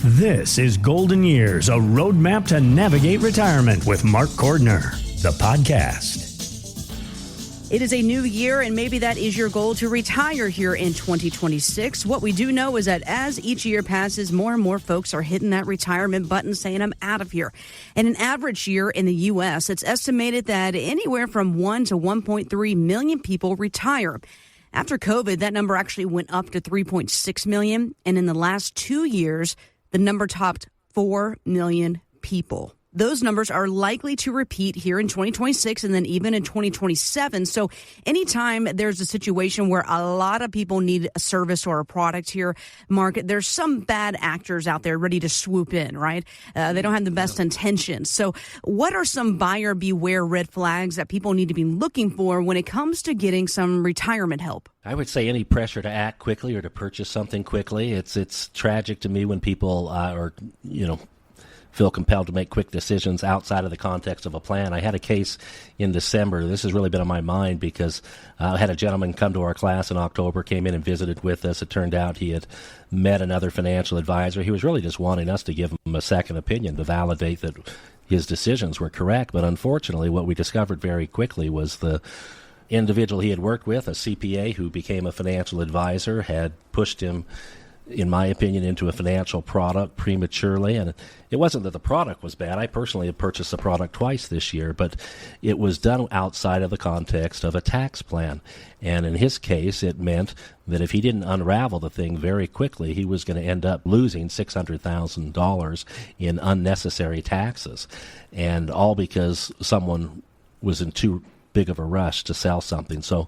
This is Golden Years, a roadmap to navigate retirement with Mark Cordner, the podcast. It is a new year, and maybe that is your goal to retire here in 2026. What we do know is that as each year passes, more and more folks are hitting that retirement button saying, I'm out of here. And an average year in the U.S., it's estimated that anywhere from 1 to 1.3 million people retire. After COVID, that number actually went up to 3.6 million. And in the last 2 years, the number topped 4 million people. Those numbers are likely to repeat here in 2026 and then even in 2027. So anytime there's a situation where a lot of people need a service or a product here, Mark, there's some bad actors out there ready to swoop in, right? They don't have the best intentions. So what are some buyer beware red flags that people need to be looking for when it comes to getting some retirement help? I would say any pressure to act quickly or to purchase something quickly. It's tragic to me when people feel compelled to make quick decisions outside of the context of a plan. I had a case in December. This has really been on my mind because I had a gentleman come to our class in October, came in and visited with us. It turned out he had met another financial advisor. He was really just wanting us to give him a second opinion to validate that his decisions were correct. But unfortunately, what we discovered very quickly was the individual he had worked with, a CPA who became a financial advisor, had pushed him, in my opinion, into a financial product prematurely. And it wasn't that the product was bad. I personally have purchased the product twice this year, but it was done outside of the context of a tax plan. And in his case, it meant that if he didn't unravel the thing very quickly, he was going to end up losing $600,000 in unnecessary taxes. And all because someone was in too big of a rush to sell something. So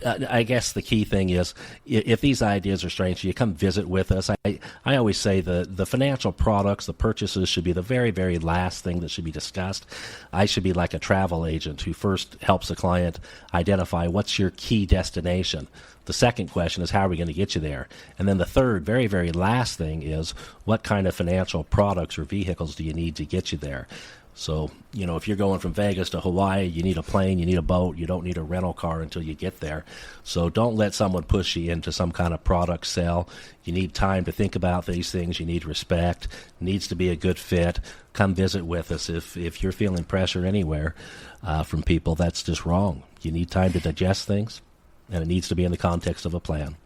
I guess the key thing is, if these ideas are strange to you, come visit with us. I always say the financial products, the purchases should be the very, very last thing that should be discussed. I should be like a travel agent who first helps a client identify what's your key destination. The second question is, how are we going to get you there? And then the third, very, very last thing is, what kind of financial products or vehicles do you need to get you there? So, if you're going from Vegas to Hawaii, you need a plane, you need a boat, you don't need a rental car until you get there. So don't let someone push you into some kind of product sale. You need time to think about these things. You need respect. It needs to be a good fit. Come visit with us. If you're feeling pressure anywhere from people, that's just wrong. You need time to digest things, and it needs to be in the context of a plan.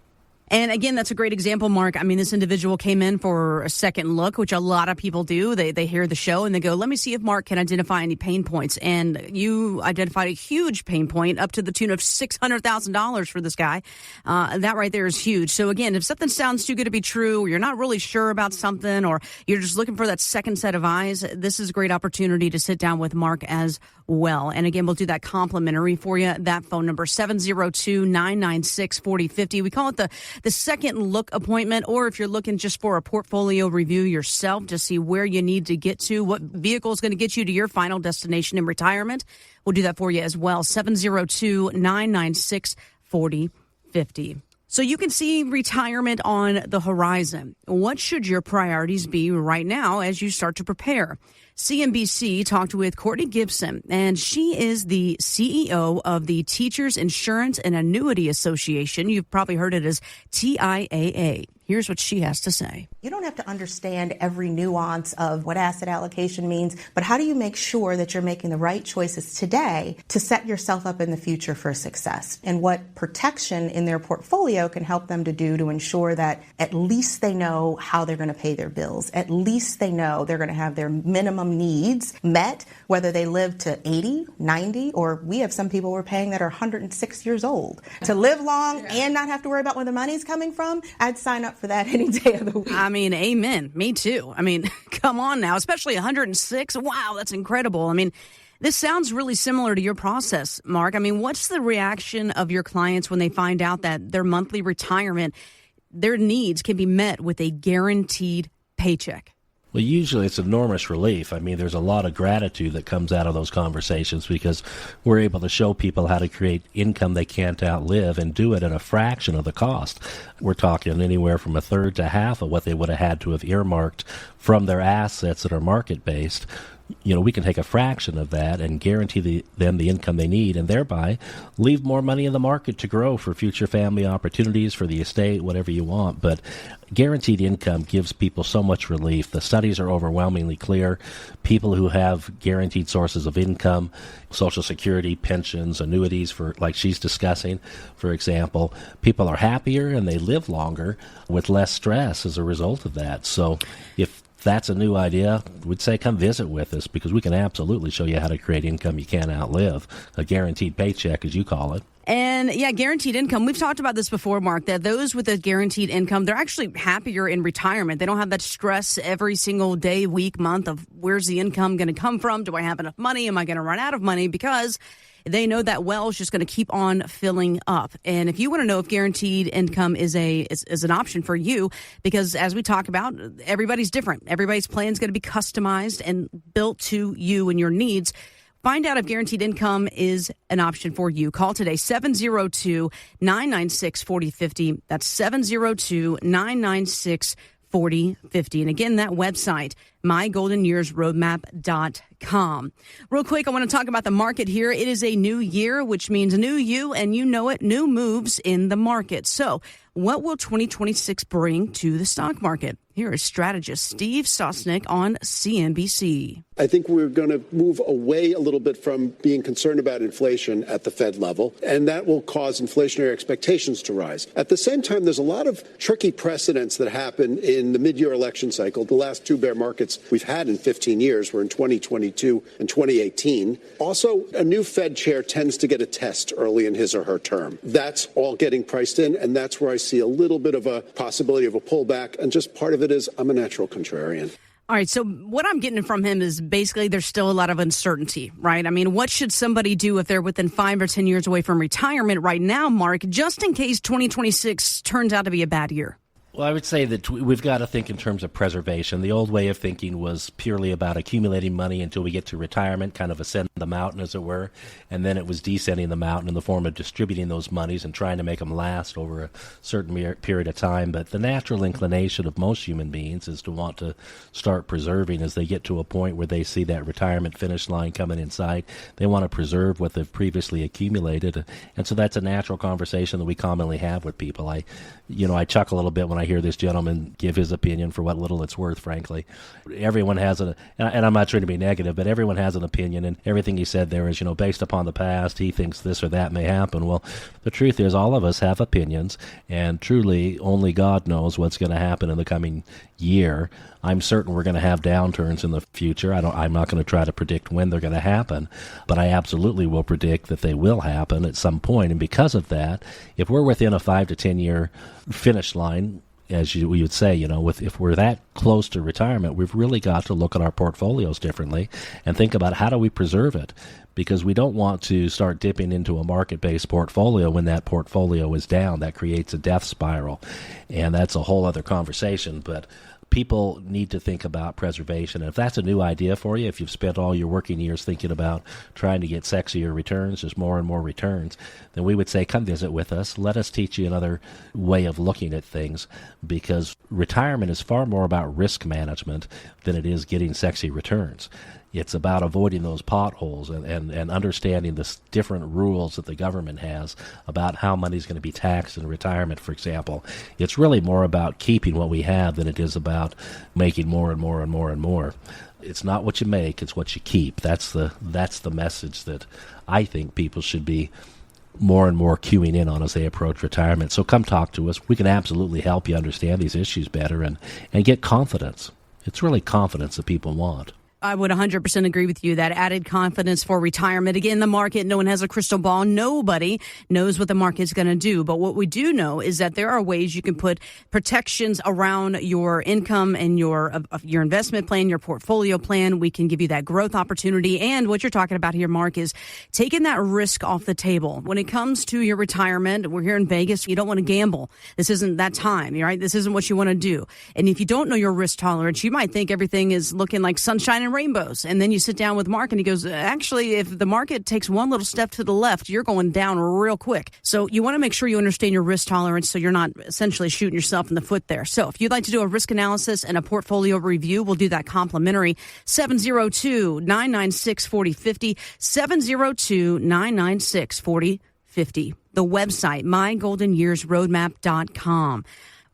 And again, that's a great example, Mark. I mean, this individual came in for a second look, which a lot of people do. They hear the show and they go, let me see if Mark can identify any pain points. And you identified a huge pain point up to the tune of $600,000 for this guy. That right there is huge. So again, if something sounds too good to be true, or you're not really sure about something, or you're just looking for that second set of eyes, this is a great opportunity to sit down with Mark as well. And again, we'll do that complimentary for you. That phone number, 702-996-4050. We call it the second look appointment, or if you're looking just for a portfolio review yourself to see where you need to get to, what vehicle is going to get you to your final destination in retirement, we'll do that for you as well. 702-996-4050. So you can see retirement on the horizon. What should your priorities be right now as you start to prepare? CNBC talked with Courtney Gibson, and she is the CEO of the Teachers Insurance and Annuity Association. You've probably heard it as TIAA. Here's what she has to say. You don't have to understand every nuance of what asset allocation means, but how do you make sure that you're making the right choices today to set yourself up in the future for success? And what protection in their portfolio can help them to do to ensure that at least they know how they're going to pay their bills. At least they know they're going to have their minimum needs met, whether they live to 80, 90, or we have some people we're paying that are 106 years old. To live long and not have to worry about where the money's coming from, I'd sign up for that any day of the week. I mean, amen. Me too. I mean, come on now, especially 106. Wow, that's incredible. I mean, this sounds really similar to your process, Mark. I mean, what's the reaction of your clients when they find out that their monthly retirement, their needs can be met with a guaranteed paycheck? Well, usually it's enormous relief. I mean, there's a lot of gratitude that comes out of those conversations because we're able to show people how to create income they can't outlive and do it at a fraction of the cost. We're talking anywhere from a third to half of what they would have had to have earmarked from their assets that are market-based we can take a fraction of that and guarantee them the income they need, and thereby leave more money in the market to grow for future family opportunities, for the estate, whatever you want. But guaranteed income gives people so much relief. The studies are overwhelmingly clear. People who have guaranteed sources of income, Social Security, pensions, annuities, for like she's discussing, for example, people are happier and they live longer with less stress as a result of that. So if that's a new idea, we'd say come visit with us, because we can absolutely show you how to create income you can't outlive, a guaranteed paycheck, as you call it. And yeah, guaranteed income. We've talked about this before, Mark, that those with a guaranteed income, they're actually happier in retirement. They don't have that stress every single day, week, month of where's the income going to come from? Do I have enough money? Am I going to run out of money? Because they know that well is just going to keep on filling up. And if you want to know if guaranteed income is an option for you, because as we talk about, everybody's different. Everybody's plan is going to be customized and built to you and your needs. Find out if guaranteed income is an option for you. Call today, 702-996-4050. That's 702-996-4050. And again, that website, mygoldenyearsroadmap.com. Real quick, I want to talk about the market here. It is a new year, which means new you, and you know it, new moves in the market. So what will 2026 bring to the stock market? Here is strategist Steve Sosnick on CNBC. I think we're going to move away a little bit from being concerned about inflation at the Fed level, and that will cause inflationary expectations to rise. At the same time, there's a lot of tricky precedents that happen in the mid-year election cycle. The last two bear markets we've had in 15 years were in 2022 and 2018. Also, a new Fed chair tends to get a test early in his or her term. That's all getting priced in, and that's where I see a little bit of a possibility of a pullback, and just part of it is I'm a natural contrarian. All right, so what I'm getting from him is basically there's still a lot of uncertainty, right? I mean, what should somebody do if they're within 5 or 10 years away from retirement right now, Mark, just in case 2026 turns out to be a bad year? Well, I would say that we've got to think in terms of preservation. The old way of thinking was purely about accumulating money until we get to retirement, kind of ascend the mountain, as it were, and then it was descending the mountain in the form of distributing those monies and trying to make them last over a certain period of time. But the natural inclination of most human beings is to want to start preserving as they get to a point where they see that retirement finish line coming in sight. They want to preserve what they've previously accumulated, and so that's a natural conversation that we commonly have with people. I chuckle a little bit when I hear this gentleman give his opinion for what little it's worth, frankly. Everyone has and I'm not trying to be negative, but everyone has an opinion, and everything he said there is, based upon the past, he thinks this or that may happen. Well, the truth is all of us have opinions, and truly only God knows what's going to happen in the coming year. I'm certain we're going to have downturns in the future. I'm not going to try to predict when they're going to happen, but I absolutely will predict that they will happen at some point. And because of that, if we're within a 5 to 10 year finish line, as we would say, if we're that close to retirement, we've really got to look at our portfolios differently and think about how do we preserve it, because we don't want to start dipping into a market-based portfolio when that portfolio is down. That creates a death spiral, and that's a whole other conversation. But people need to think about preservation. And if that's a new idea for you, if you've spent all your working years thinking about trying to get sexier returns, just more and more returns, then we would say come visit with us. Let us teach you another way of looking at things, because retirement is far more about risk management than it is getting sexy returns. It's about avoiding those potholes and understanding the different rules that the government has about how money is going to be taxed in retirement, for example. It's really more about keeping what we have than it is about making more and more and more and more. It's not what you make, it's what you keep. That's the message that I think people should be more and more queuing in on as they approach retirement. So come talk to us. We can absolutely help you understand these issues better and get confidence. It's really confidence that people want. I would 100% agree with you. That added confidence for retirement. Again, the market, no one has a crystal ball. Nobody knows what the market's going to do. But what we do know is that there are ways you can put protections around your income and your investment plan, your portfolio plan. We can give you that growth opportunity. And what you're talking about here, Mark, is taking that risk off the table. When it comes to your retirement, we're here in Vegas. You don't want to gamble. This isn't that time, right? This isn't what you want to do. And if you don't know your risk tolerance, you might think everything is looking like sunshine and rainbows. And then you sit down with Mark and he goes, actually, if the market takes one little step to the left, you're going down real quick. So you want to make sure you understand your risk tolerance so you're not essentially shooting yourself in the foot there. So if you'd like to do a risk analysis and a portfolio review, we'll do that complimentary. 702-996-4050, 702-996-4050. The website, mygoldenyearsroadmap.com.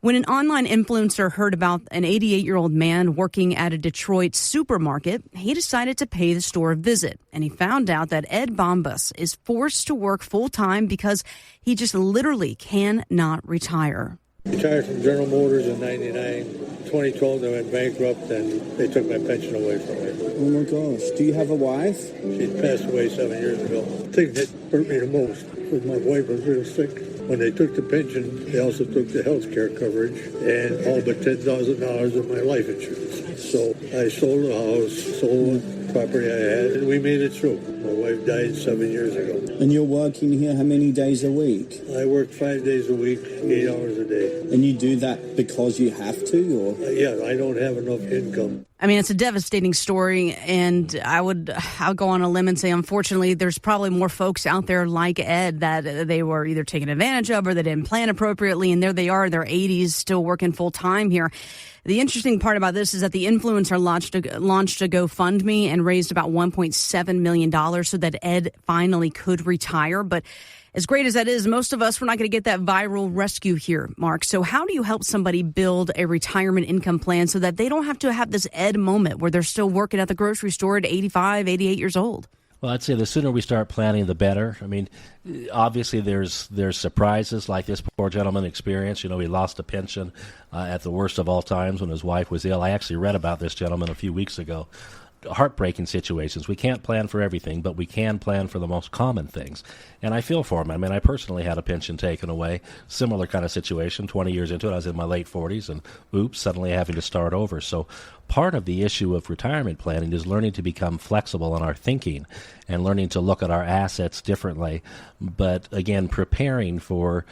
When an online influencer heard about an 88-year-old man working at a Detroit supermarket, he decided to pay the store a visit. And he found out that Ed Bombas is forced to work full-time because he just literally cannot retire. Retired from General Motors in 99. 2012, they went bankrupt, and they took my pension away from me. Oh, my gosh. Do you have a wife? She passed away 7 years ago. The thing that hurt me the most was my wife was real sick. When they took the pension, they also took the health care coverage and all but $10,000 of my life insurance. So I sold the house, sold the property I had, and we made it through. My wife died 7 years ago. And you're working here how many days a week? I work 5 days a week, 8 hours a day. And you do that because you have to, or? Yeah, I don't have enough income. I mean, it's a devastating story, and I'll go on a limb and say, unfortunately, there's probably more folks out there like Ed that they were either taken advantage of or they didn't plan appropriately, and there they are in their 80s still working full-time here. The interesting part about this is that the influencer launched a GoFundMe and raised about $1.7 million so that Ed finally could retire. But as great as that is, most of us, we're not going to get that viral rescue here, Mark. So how do you help somebody build a retirement income plan so that they don't have to have this Ed moment where they're still working at the grocery store at 85, 88 years old? Well, I'd say the sooner we start planning, the better. I mean, obviously there's surprises like this poor gentleman experienced. You know, he lost a pension at the worst of all times when his wife was ill. I actually read about this gentleman a few weeks ago. Heartbreaking situations. We can't plan for everything, but we can plan for the most common things. And I feel for him. I mean, I personally had a pension taken away. Similar kind of situation. 20 years into it, I was in my late 40s, and oops, suddenly having to start over. So part of the issue of retirement planning is learning to become flexible in our thinking and learning to look at our assets differently. But again, preparing for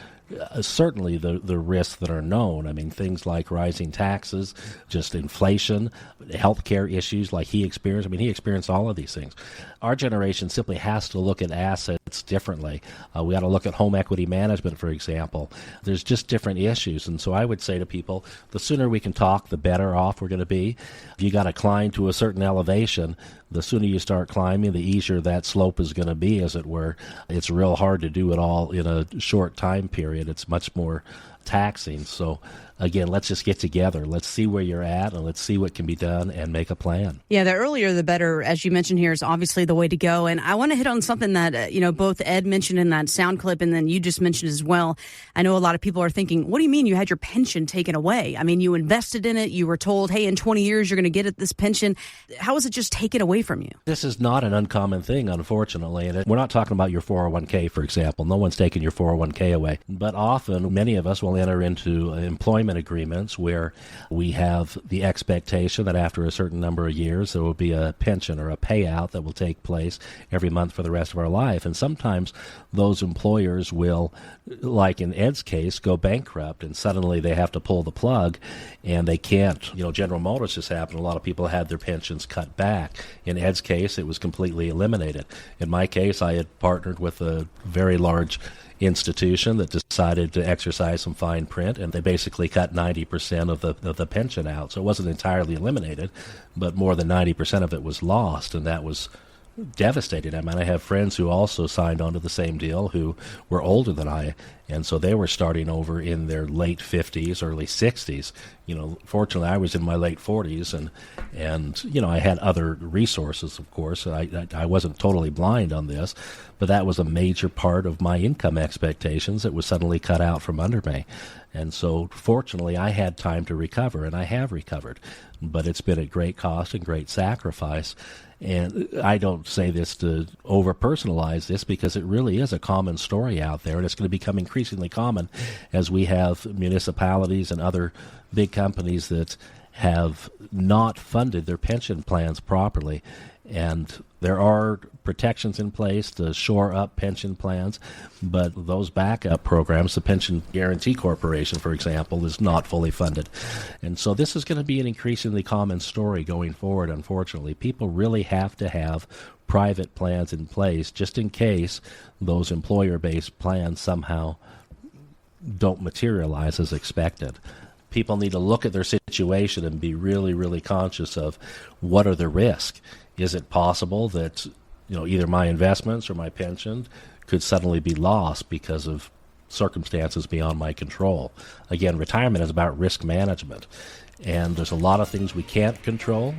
certainly the risks that are known. I mean, things like rising taxes, just inflation, healthcare issues like he experienced. I mean, he experienced all of these things. Our generation simply has to look at assets differently. We got to look at home equity management, for example. There's just different issues. And so I would say to people, the sooner we can talk, the better off we're going to be. If you got to climb to a certain elevation, the sooner you start climbing, the easier that slope is going to be, as it were. It's real hard to do it all in a short time period. It's much more taxing. So again, let's just get together. Let's see where you're at, and let's see what can be done and make a plan. Yeah, the earlier the better, as you mentioned here, is obviously the way to go. And I want to hit on something that, both Ed mentioned in that sound clip and then you just mentioned as well. I know a lot of people are thinking, what do you mean you had your pension taken away? I mean, you invested in it. You were told, hey, in 20 years, you're going to get this pension. How is it just taken away from you? This is not an uncommon thing, unfortunately. And we're not talking about your 401k, for example. No one's taking your 401k away. But often, many of us will enter into employment agreements where we have the expectation that after a certain number of years there will be a pension or a payout that will take place every month for the rest of our life. And sometimes those employers will, like in Ed's case, go bankrupt and suddenly they have to pull the plug and they can't. General Motors just happened. A lot of people had their pensions cut back. In Ed's case, it was completely eliminated. In my case, I had partnered with a very large institution that decided to exercise some fine print, and they basically cut 90% of the pension out. So it wasn't entirely eliminated, but more than 90% of it was lost, and that was devastating. I mean, I have friends who also signed on to the same deal who were older than I, and so they were starting over in their late 50s, early 60s. Fortunately, I was in my late 40s, and I had other resources, of course. I wasn't totally blind on this, but that was a major part of my income expectations that was suddenly cut out from under me. And so, fortunately, I had time to recover, and I have recovered. But it's been at great cost and great sacrifice. And I don't say this to over-personalize this because it really is a common story out there, and it's going to become increasingly common as we have municipalities and other big companies that have not funded their pension plans properly. And there are protections in place to shore up pension plans, but those backup programs, the Pension Guarantee Corporation, for example, is not fully funded. And so this is going to be an increasingly common story going forward, unfortunately. People really have to have private plans in place just in case those employer-based plans somehow don't materialize as expected. People need to look at their situation and be really, really conscious of what are the risks. Is it possible that either my investments or my pension could suddenly be lost because of circumstances beyond my control? Again, retirement is about risk management, and there's a lot of things we can't control,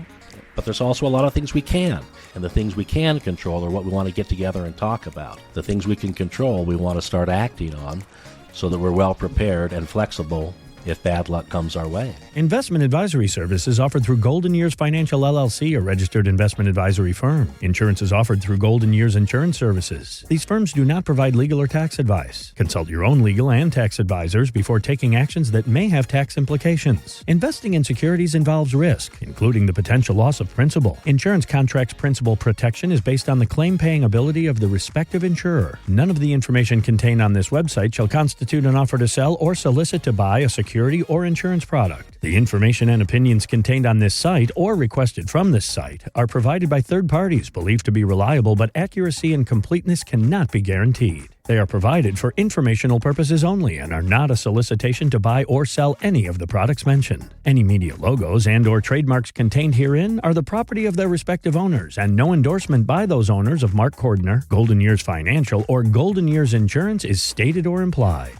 but there's also a lot of things we can. And the things we can control are what we want to get together and talk about. The things we can control, we want to start acting on so that we're well prepared and flexible if bad luck comes our way. Investment advisory services offered through Golden Years Financial LLC, a registered investment advisory firm. Insurance is offered through Golden Years Insurance Services. These firms do not provide legal or tax advice. Consult your own legal and tax advisors before taking actions that may have tax implications. Investing in securities involves risk, including the potential loss of principal. Insurance contracts principal protection is based on the claim-paying ability of the respective insurer. None of the information contained on this website shall constitute an offer to sell or solicit to buy a security or insurance product. The information and opinions contained on this site or requested from this site are provided by third parties believed to be reliable, but accuracy and completeness cannot be guaranteed. They are provided for informational purposes only and are not a solicitation to buy or sell any of the products mentioned. Any media logos and or trademarks contained herein are the property of their respective owners, and no endorsement by those owners of Mark Cordner, Golden Years Financial, or Golden Years Insurance is stated or implied.